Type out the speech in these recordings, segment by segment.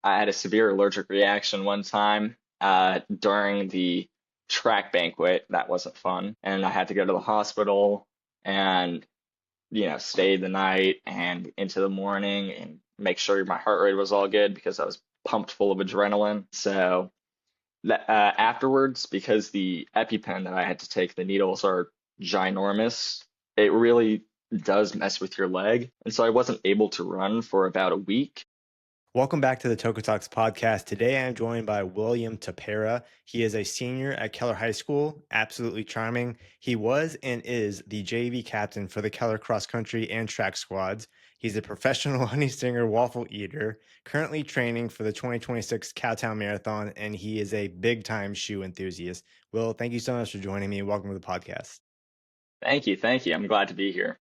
I had a severe allergic reaction one time during the track banquet. That wasn't fun. And I had to go to the hospital and, stay the night and into the morning and make sure my heart rate was all good because I was pumped full of adrenaline. So afterwards, because the EpiPen that I had to take, the needles are ginormous, it really does mess with your leg. And so I wasn't able to run for about a week. Welcome back to the TOWKA Talks podcast. Today I'm joined by William Tepera. He is a senior at Keller High School, absolutely charming. He was and is the JV captain for the Keller cross country and track squads. He's a professional honey stinger waffle eater, currently training for the 2026 Cowtown Marathon, and he is a big time shoe enthusiast. Will, thank you so much for joining me. Welcome to the podcast. Thank you. Thank you. I'm glad to be here.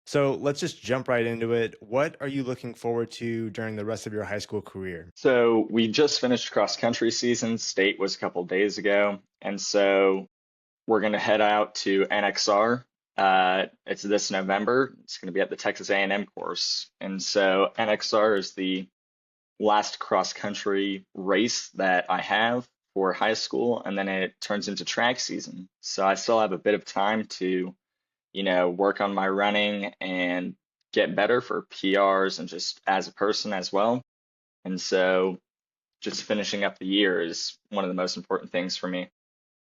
So let's just jump right into it. What are you looking forward to during the rest of your high school career? So we just finished cross country season. State was a couple days ago. And so we're going to head out to NXR. It's this November. It's going to be at the Texas A&M course. And so NXR is the last cross country race that I have for high school, and then it turns into track season. So I still have a bit of time to, work on my running and get better for PRs and just as a person as well. And so just finishing up the year is one of the most important things for me.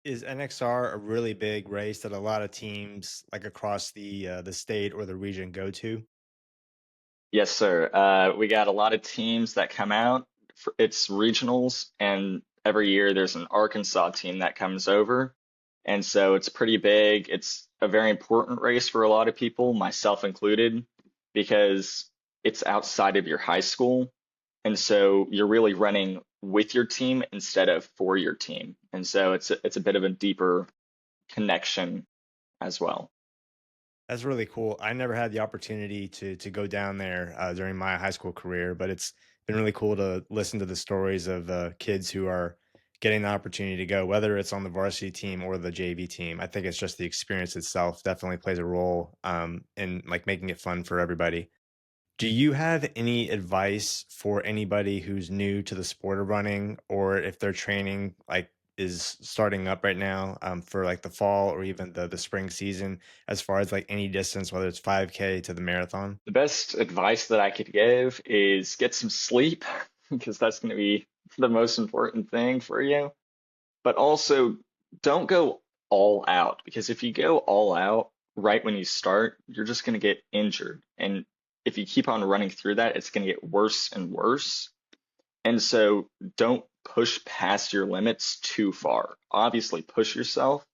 Is NXR a really big race that a lot of teams like across the state or the region go to? Yes, sir. We got a lot of teams that come out. It's regionals, and every year there's an Arkansas team that comes over. And so it's pretty big. It's a very important race for a lot of people, myself included, because it's outside of your high school. And so you're really running with your team instead of for your team. And so it's a bit of a deeper connection as well. That's really cool. I never had the opportunity to go down there during my high school career, but it's been really cool to listen to the stories of kids who are getting the opportunity to go, whether it's on the varsity team or the JV team. I think it's just the experience itself definitely plays a role in like making it fun for everybody. Do you have any advice for anybody who's new to the sport of running, or if their training like is starting up right now for like the fall or even the spring season, as far as like any distance, whether it's 5K to the marathon? The best advice that I could give is get some sleep because that's going to be the most important thing for you. But also don't go all out because if you go all out right when you start, you're just going to get injured. And if you keep on running through that, it's going to get worse and worse. And so don't push past your limits too far. Obviously, push yourself,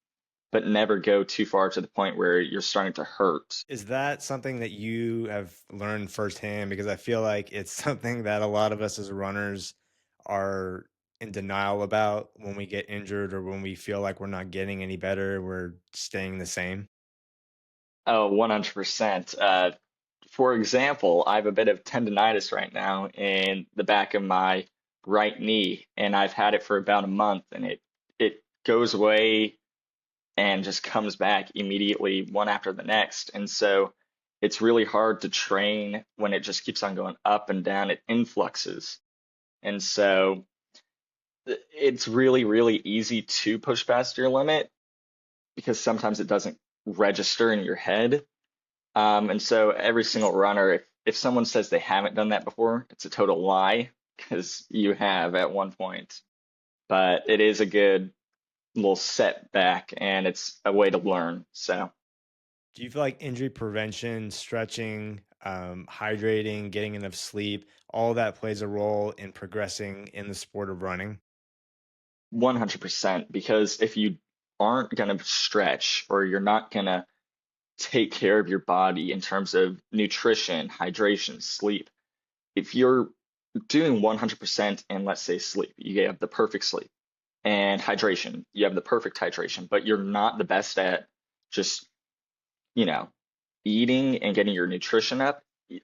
but never go too far to the point where you're starting to hurt. Is that something that you have learned firsthand? Because I feel like it's something that a lot of us as runners are in denial about when we get injured or when we feel like we're not getting any better, we're staying the same. Oh, 100%. For example, I have a bit of tendonitis right now in the back of my right knee, and I've had it for about a month, and it goes away and just comes back immediately, one after the next. And so it's really hard to train when it just keeps on going up and down. It influxes. And so it's really, really easy to push past your limit because sometimes it doesn't register in your head. And so every single runner, if someone says they haven't done that before, it's a total lie because you have at one point. But it is a good little setback and it's a way to learn. So Do you feel like injury prevention, stretching, hydrating, getting enough sleep, all that plays a role in progressing in the sport of running? 100%, because if you aren't going to stretch or you're not going to take care of your body in terms of nutrition, hydration, sleep, if you're doing 100% and let's say sleep, you have the perfect sleep and hydration, you have the perfect hydration, but you're not the best at just, you know, eating and getting your nutrition up,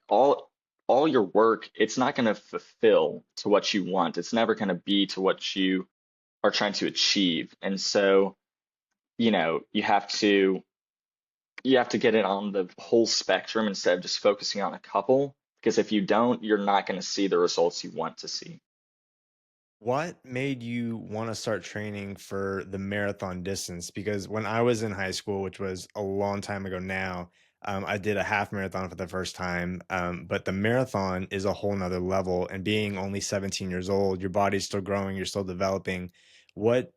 all all your work, it's not going to fulfill to what you want. It's never going to be to what you are trying to achieve. And so, you have to get it on the whole spectrum instead of just focusing on a couple. because if you don't, you're not going to see the results you want to see. What made you want to start training for the marathon distance? Because when I was in high school, which was a long time ago now, I did a half marathon for the first time. But the marathon is a whole nother level. And being only 17 years old, your body's still growing, you're still developing. What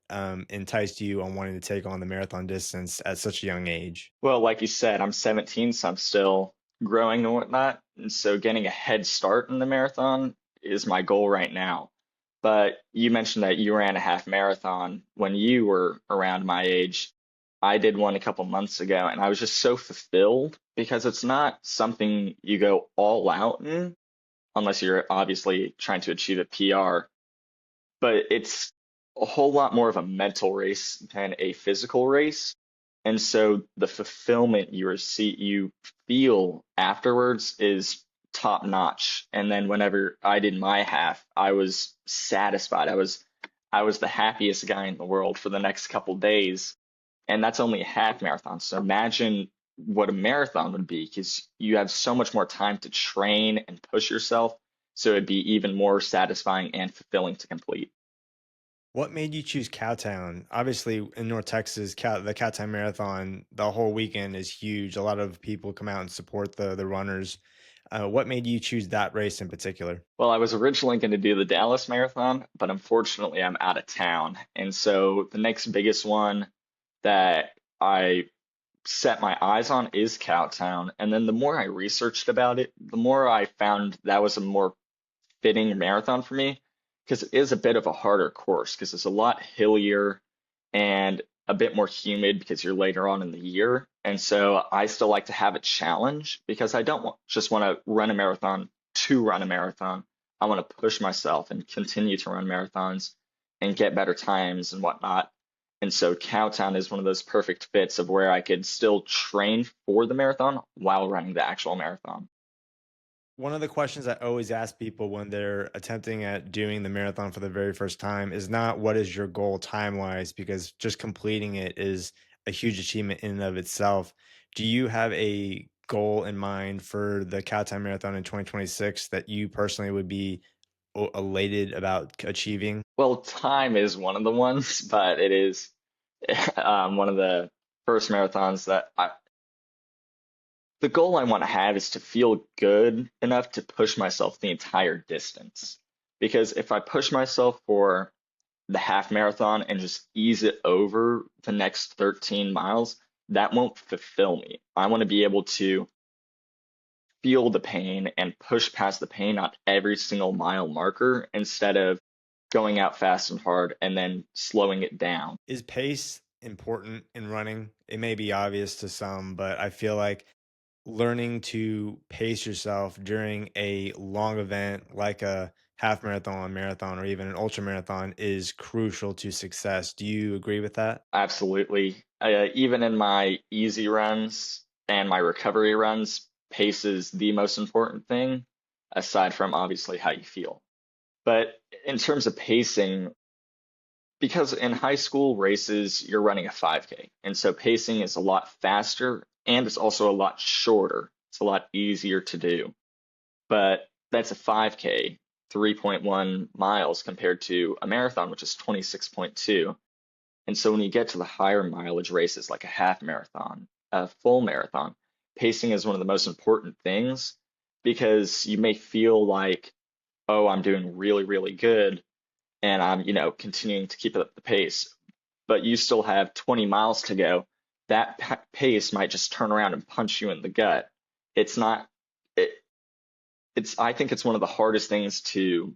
enticed you on wanting to take on the marathon distance at such a young age? Well, like you said, I'm 17, so I'm still growing and whatnot. And so getting a head start in the marathon is my goal right now. But you mentioned that you ran a half marathon when you were around my age. I did one a couple months ago, and I was just so fulfilled because it's not something you go all out in, unless you're obviously trying to achieve a PR, but it's a whole lot more of a mental race than a physical race. And so the fulfillment you feel afterwards is top notch. And then whenever I did my half, I was satisfied. I was the happiest guy in the world for the next couple days. And that's only a half marathon. So imagine what a marathon would be, because you have so much more time to train and push yourself. So it'd be even more satisfying and fulfilling to complete. What made you choose Cowtown? Obviously, in North Texas, the Cowtown Marathon, the whole weekend is huge. A lot of people come out and support the runners. What made you choose that race in particular? Well, I was originally going to do the Dallas Marathon, but unfortunately I'm out of town. And so the next biggest one that I set my eyes on is Cowtown. And then the more I researched about it, the more I found that was a more fitting marathon for me, because it is a bit of a harder course because it's a lot hillier and a bit more humid because you're later on in the year. And so I still like to have a challenge because I don't just want to run a marathon to run a marathon. I want to push myself and continue to run marathons and get better times and whatnot. And so Cowtown is one of those perfect fits of where I could still train for the marathon while running the actual marathon. One of the questions I always ask people when they're attempting at doing the marathon for the very first time is not what is your goal time wise, because just completing it is a huge achievement in and of itself. Do you have a goal in mind for the Cowtown Marathon in 2026 that you personally would be elated about achieving? Well, time is one of the ones, but it is one of the first marathons the goal I want to have is to feel good enough to push myself the entire distance. Because if I push myself for the half marathon and just ease it over the next 13 miles, that won't fulfill me. I want to be able to feel the pain and push past the pain on every single mile marker instead of going out fast and hard and then slowing it down. Is pace important in running? It may be obvious to some, but I feel like learning to pace yourself during a long event like a half marathon, marathon, or even an ultra marathon is crucial to success. Do you agree with that? Absolutely. Even in my easy runs and my recovery runs, pace is the most important thing, aside from obviously how you feel. But in terms of pacing, because in high school races, you're running a 5K. And so pacing is a lot faster and it's also a lot shorter. It's a lot easier to do. But that's a 5K, 3.1 miles compared to a marathon, which is 26.2. And so when you get to the higher mileage races like a half marathon, a full marathon, pacing is one of the most important things because you may feel like, oh, I'm doing really, really good and I'm, continuing to keep up the pace, but you still have 20 miles to go. That pace might just turn around and punch you in the gut. It's not, it, I think it's one of the hardest things to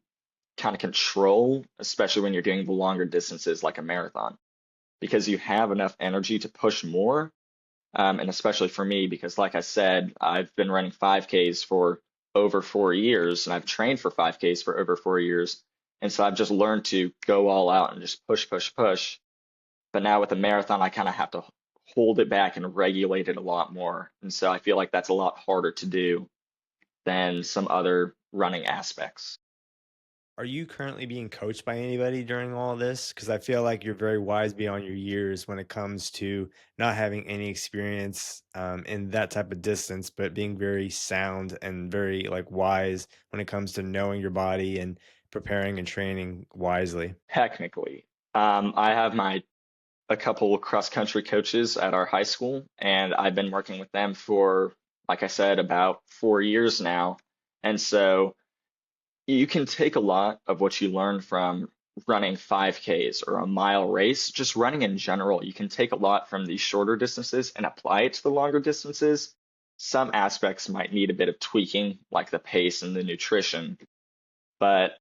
kind of control, especially when you're doing the longer distances like a marathon, because you have enough energy to push more. And especially for me, because like I said, I've been running 5Ks for over 4 years and I've trained for 5Ks for over 4 years. And so I've just learned to go all out and just push, push, push. But now with a marathon, I kind of have to hold it back and regulate it a lot more. And so I feel like that's a lot harder to do than some other running aspects. Are you currently being coached by anybody during all of this? Because I feel like you're very wise beyond your years when it comes to not having any experience in that type of distance, but being very sound and very like wise when it comes to knowing your body and preparing and training wisely. Technically, I have my a couple of cross country coaches at our high school, and I've been working with them for, like I said, about 4 years now. And so you can take a lot of what you learn from running 5Ks or a mile race, just running in general. You can take a lot from these shorter distances and apply it to the longer distances. Some aspects might need a bit of tweaking, like the pace and the nutrition, but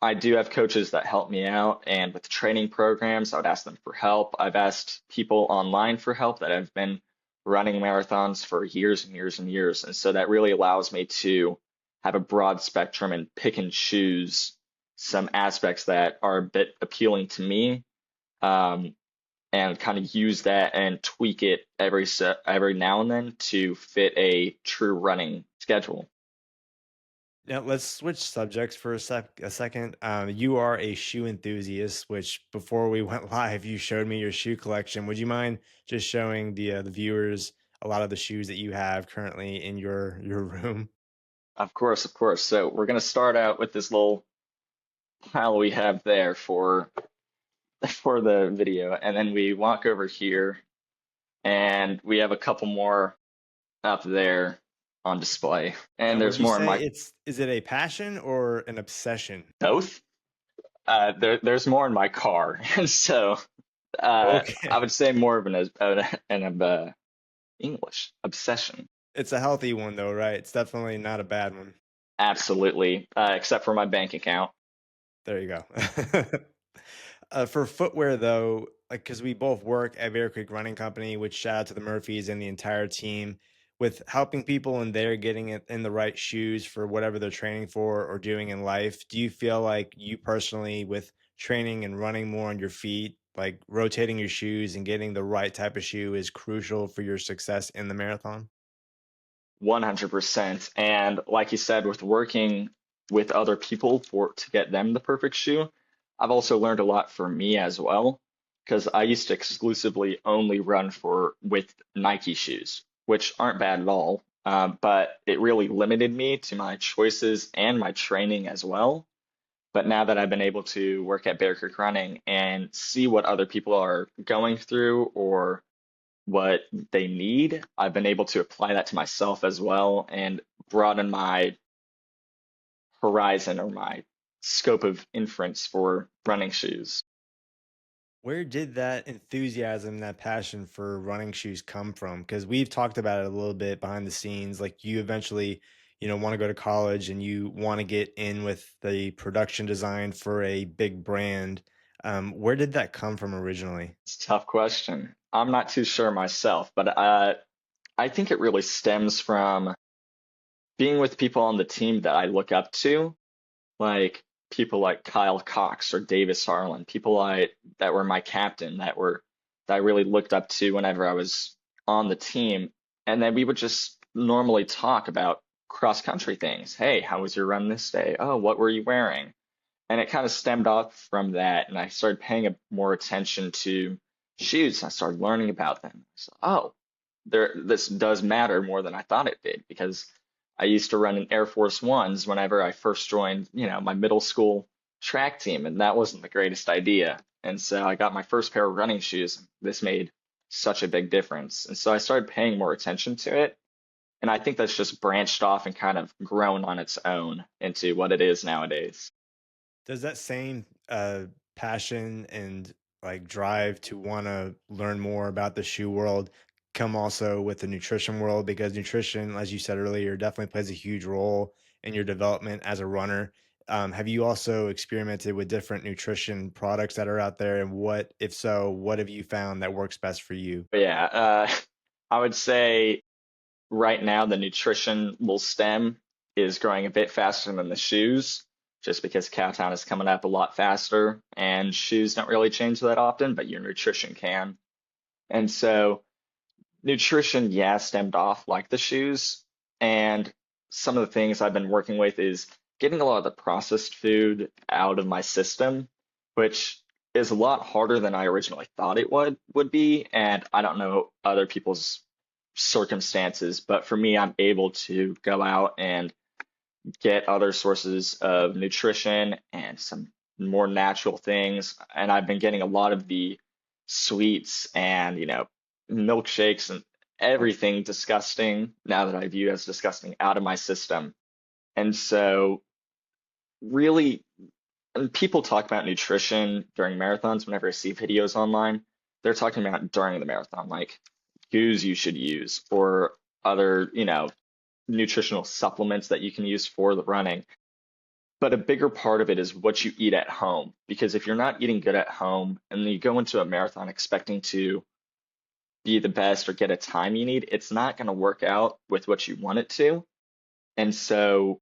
I do have coaches that help me out, and with training programs, I would ask them for help. I've asked people online for help that have been running marathons for years and years and years. And so that really allows me to have a broad spectrum and pick and choose some aspects that are a bit appealing to me, um, and kind of use that and tweak it every now and then to fit a true running schedule. Now let's switch subjects for a second. You are a shoe enthusiast, which before we went live, you showed me your shoe collection. Would you mind just showing the viewers a lot of the shoes that you have currently in your room? Of course, of course. So we're going to start out with this little pile we have there for the video, and then we walk over here, and we have a couple more up there on display. And Now, would there's you more in say my is it a passion or an obsession? both. There's more in my car, and so I Okay, would say more of an English obsession. it's a healthy one though, right? It's definitely not a bad one. Absolutely, except for my bank account. There you go. For footwear, though, like because we both work at Bear Creek Running Company, which shout out to the Murphys and the entire team with helping people and they're getting it in the right shoes for whatever they're training for or doing in life. Do you feel like you personally, with training and running more on your feet, like rotating your shoes and getting the right type of shoe is crucial for your success in the marathon? 100%. And like you said, with working with other people for to get them the perfect shoe, I've also learned a lot for me as well, because I used to exclusively only run for with Nike shoes, which aren't bad at all. But it really limited me to my choices and my training as well. But now that I've been able to work at Bear Creek Running and see what other people are going through or what they need, I've been able to apply that to myself as well and broaden my horizon or my scope of inference for running shoes. Where did that enthusiasm, that passion for running shoes come from? Because we've talked about it a little bit behind the scenes. Like you eventually, want to go to college and you want to get in with the production design for a big brand. Where did that come from originally? It's a tough question. I'm not too sure myself, but I think it really stems from being with people on the team that I look up to, like people like Kyle Cox or Davis Harlan, people that were my captain, that I really looked up to whenever I was on the team. And then we would just normally talk about cross country things. Hey, how was your run this day? Oh, what were you wearing? And it kind of stemmed off from that, and I started paying more attention to shoes. I started learning about them. So, oh, this does matter more than I thought it did, because I used to run in Air Force Ones whenever I first joined, my middle school track team, and that wasn't the greatest idea. And so I got my first pair of running shoes. This made such a big difference. And so I started paying more attention to it. And I think that's just branched off and kind of grown on its own into what it is nowadays. Does that same passion and like drive to want to learn more about the shoe world come also with the nutrition world? Because nutrition, as you said earlier, definitely plays a huge role in your development as a runner. Have you also experimented with different nutrition products that are out there? And what, if so, what have you found that works best for you? But yeah, I would say right now the nutritional stem is growing a bit faster than the shoes, just because Cowtown is coming up a lot faster, and shoes don't really change that often, but your nutrition can. And so nutrition, yeah, stemmed off like the shoes. And some of the things I've been working with is getting a lot of the processed food out of my system, which is a lot harder than I originally thought it would be. And I don't know other people's circumstances, but for me, I'm able to go out and get other sources of nutrition and some more natural things. And I've been getting a lot of the sweets and, milkshakes and everything disgusting now that I view as disgusting out of my system. And so, really, and people talk about nutrition during marathons. Whenever I see videos online, they're talking about during the marathon, like foods you should use or other, nutritional supplements that you can use for the running. But a bigger part of it is what you eat at home. Because if you're not eating good at home and then you go into a marathon expecting to be the best or get a time you need, it's not going to work out with what you want it to. And so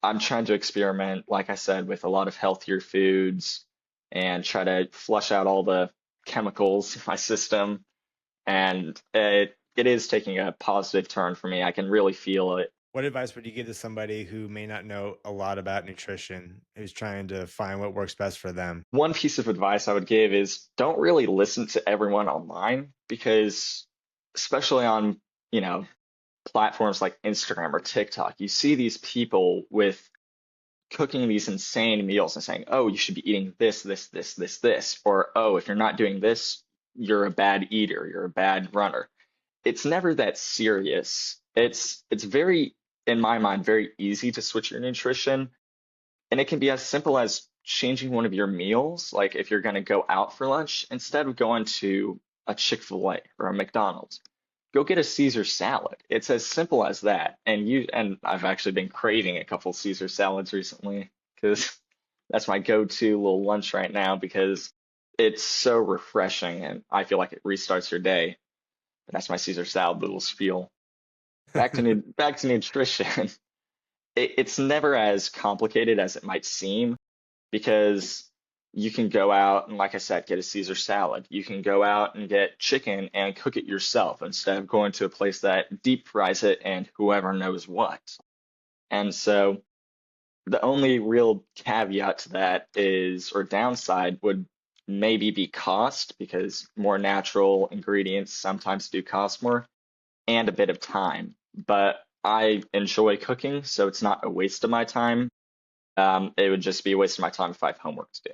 I'm trying to experiment, like I said, with a lot of healthier foods and try to flush out all the chemicals in my system. And it is taking a positive turn for me. I can really feel it. What advice would you give to somebody who may not know a lot about nutrition, who's trying to find what works best for them? One piece of advice I would give is don't really listen to everyone online because especially on, you know, platforms like Instagram or TikTok, you see these people with cooking these insane meals and saying, "Oh, you should be eating this, this, this, this, this," or "Oh, if you're not doing this, you're a bad eater, you're a bad runner." It's never that serious. It's very, in my mind, very easy to switch your nutrition, and it can be as simple as changing one of your meals. Like if you're going to go out for lunch, instead of going to a Chick-fil-A or a McDonald's, go get a Caesar salad. It's as simple as that. And I've actually been craving a couple Caesar salads recently because that's my go-to little lunch right now because it's so refreshing and I feel like it restarts your day. But that's my Caesar salad little spiel. Back to nutrition. It's never as complicated as it might seem because you can go out and, like I said, get a Caesar salad. You can go out and get chicken and cook it yourself instead of going to a place that deep fries it and whoever knows what. And so the only real caveat to that is, or downside would maybe be cost because more natural ingredients sometimes do cost more and a bit of time. But I enjoy cooking, so it's not a waste of my time. It would just be a waste of my time if I have homework to do.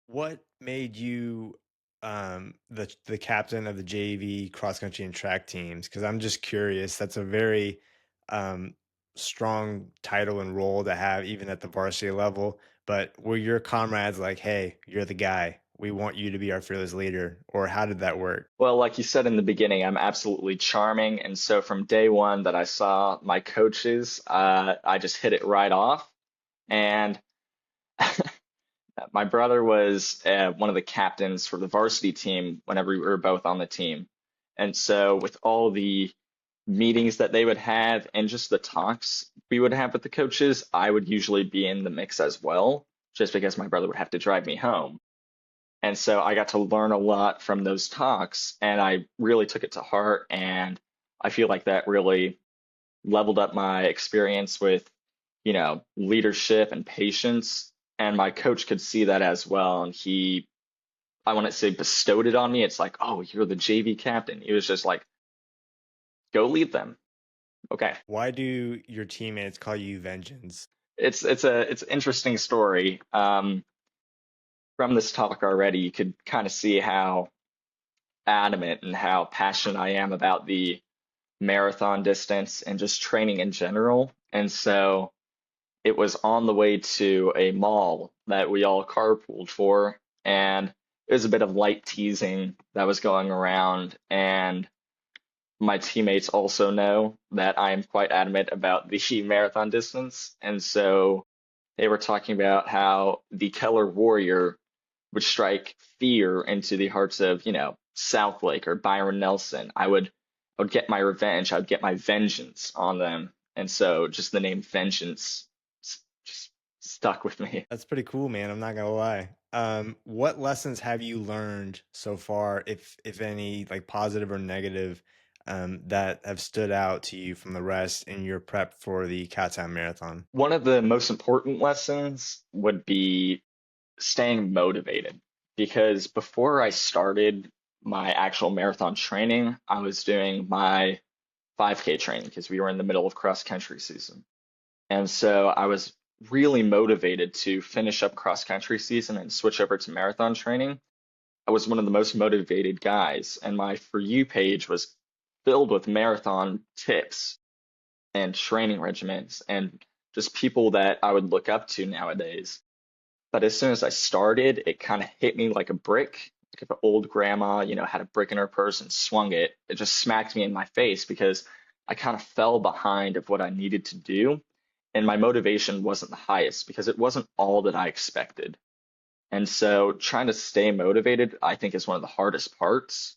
What made you the captain of the JV cross country and track teams? Because I'm just curious. That's a very um strong title and role to have even at the varsity level. But were your comrades like, hey, you're the guy. We want you to be our fearless leader? Or how did that work? Well, like you said in the beginning, I'm absolutely charming. And so from day one that I saw my coaches, I just hit it right off. And my brother was one of the captains for the varsity team whenever we were both on the team. And so with all the meetings that they would have and just the talks we would have with the coaches, I would usually be in the mix as well, just because my brother would have to drive me home. And so I got to learn a lot from those talks, and I really took it to heart. And I feel like that really leveled up my experience with, leadership and patience. And my coach could see that as well. And I wouldn't say bestowed it on me. It's like, oh, you're the JV captain. He was just like, go lead them. Okay. Why do your teammates call you Vengeance? It's an interesting story. From this talk already, you could kind of see how adamant and how passionate I am about the marathon distance and just training in general. And so it was on the way to a mall that we all carpooled for, and it was a bit of light teasing that was going around. And my teammates also know that I am quite adamant about the marathon distance. And so they were talking about how the Keller Warrior would strike fear into the hearts of, Southlake or Byron Nelson. I would get my revenge. I would get my vengeance on them. And so just the name Vengeance just stuck with me. That's pretty cool, man. I'm not gonna lie. What lessons have you learned so far, if any, like positive or negative, that have stood out to you from the rest in your prep for the Cowtown Marathon? One of the most important lessons would be staying motivated because before I started my actual marathon training, I was doing my 5K training because we were in the middle of cross country season. And so I was really motivated to finish up cross country season and switch over to marathon training. I was one of the most motivated guys, and my For You page was filled with marathon tips and training regimens and just people that I would look up to nowadays. But as soon as I started, it kind of hit me like a brick. Like if an old grandma, had a brick in her purse and swung it, it just smacked me in my face because I kind of fell behind of what I needed to do. And my motivation wasn't the highest because it wasn't all that I expected. And so trying to stay motivated, I think, is one of the hardest parts.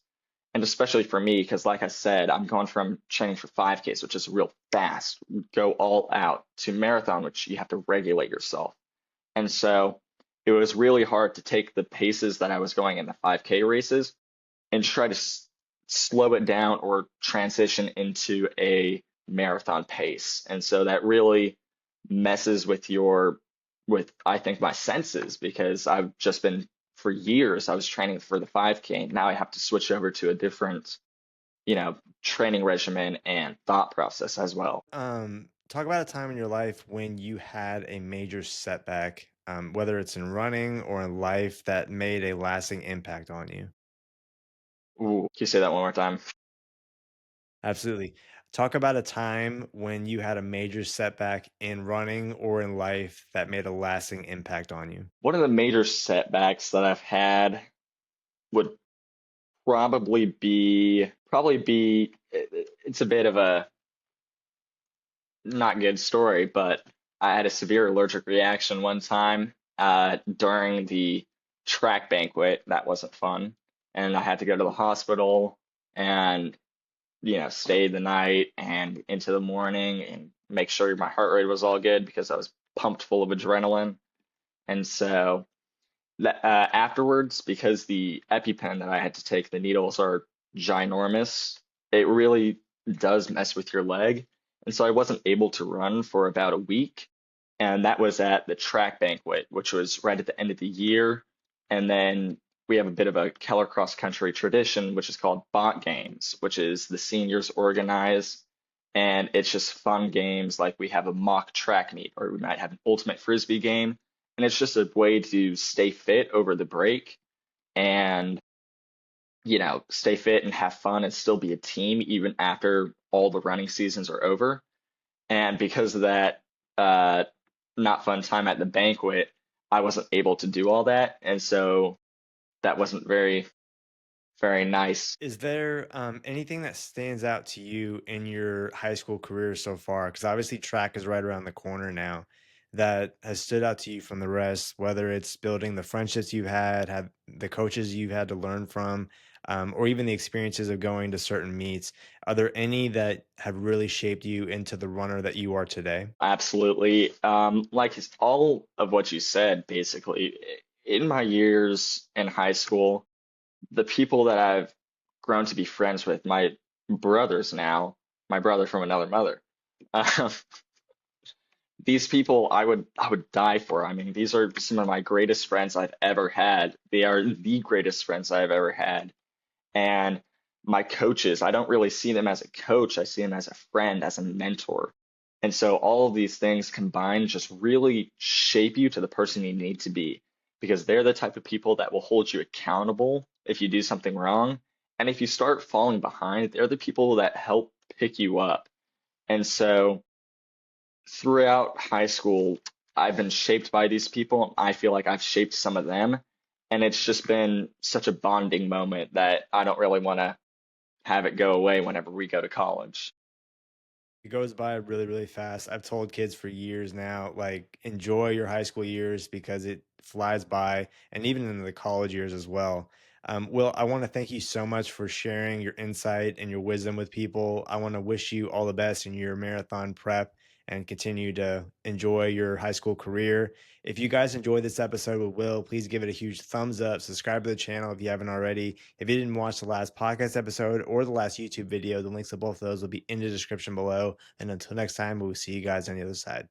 And especially for me, because like I said, I'm going from training for 5Ks, which is real fast, go all out, to marathon, which you have to regulate yourself. And so it was really hard to take the paces that I was going in the 5K races and try to slow it down or transition into a marathon pace. And so that really messes with I think, my senses because I've just been, for years, I was training for the 5K. Now I have to switch over to a different, training regimen and thought process as well. Talk about a time in your life when you had a major setback, whether it's in running or in life, that made a lasting impact on you. Ooh, can you say that one more time? Absolutely. Talk about a time when you had a major setback in running or in life that made a lasting impact on you. One of the major setbacks that I've had would probably be it's a bit of a not good story, but I had a severe allergic reaction one time during the track banquet. That wasn't fun, and I had to go to the hospital and stay the night and into the morning and make sure my heart rate was all good because I was pumped full of adrenaline. And so afterwards, because the EpiPen that I had to take, the needles are ginormous, it really does mess with your leg. And so I wasn't able to run for about a week. And that was at the track banquet, which was right at the end of the year. And then we have a bit of a Keller cross country tradition, which is called Bot Games, which is the seniors organize. And it's just fun games like we have a mock track meet, or we might have an ultimate frisbee game, and it's just a way to stay fit over the break and, stay fit and have fun and still be a team even after all the running seasons are over. And because of that, uh, not fun time at the banquet, I wasn't able to do all that. And so that wasn't very, very nice. Is there anything that stands out to you in your high school career so far? Because obviously track is right around the corner now, that has stood out to you from the rest, whether it's building the friendships you've had the coaches you've had to learn from, or even the experiences of going to certain meets. Are there any that have really shaped you into the runner that you are today? Absolutely. Like all of what you said, basically, in my years in high school, the people that I've grown to be friends with, my brothers now, my brother from another mother. Um, these people I would die for. I mean, these are some of my greatest friends I've ever had. They are the greatest friends I've ever had. And my coaches, I don't really see them as a coach. I see them as a friend, as a mentor. And so all of these things combined just really shape you to the person you need to be because they're the type of people that will hold you accountable if you do something wrong. And if you start falling behind, they're the people that help pick you up. And so throughout high school, I've been shaped by these people. I feel like I've shaped some of them. And it's just been such a bonding moment that I don't really want to have it go away whenever we go to college. It goes by really, really fast. I've told kids for years now, like, enjoy your high school years because it flies by, and even in the college years as well. Will, I want to thank you so much for sharing your insight and your wisdom with people. I want to wish you all the best in your marathon prep and continue to enjoy your high school career. If you guys enjoyed this episode with Will, please give it a huge thumbs up. Subscribe to the channel if you haven't already. If you didn't watch the last podcast episode or the last YouTube video, the links to both of those will be in the description below. And until next time, we'll see you guys on the other side.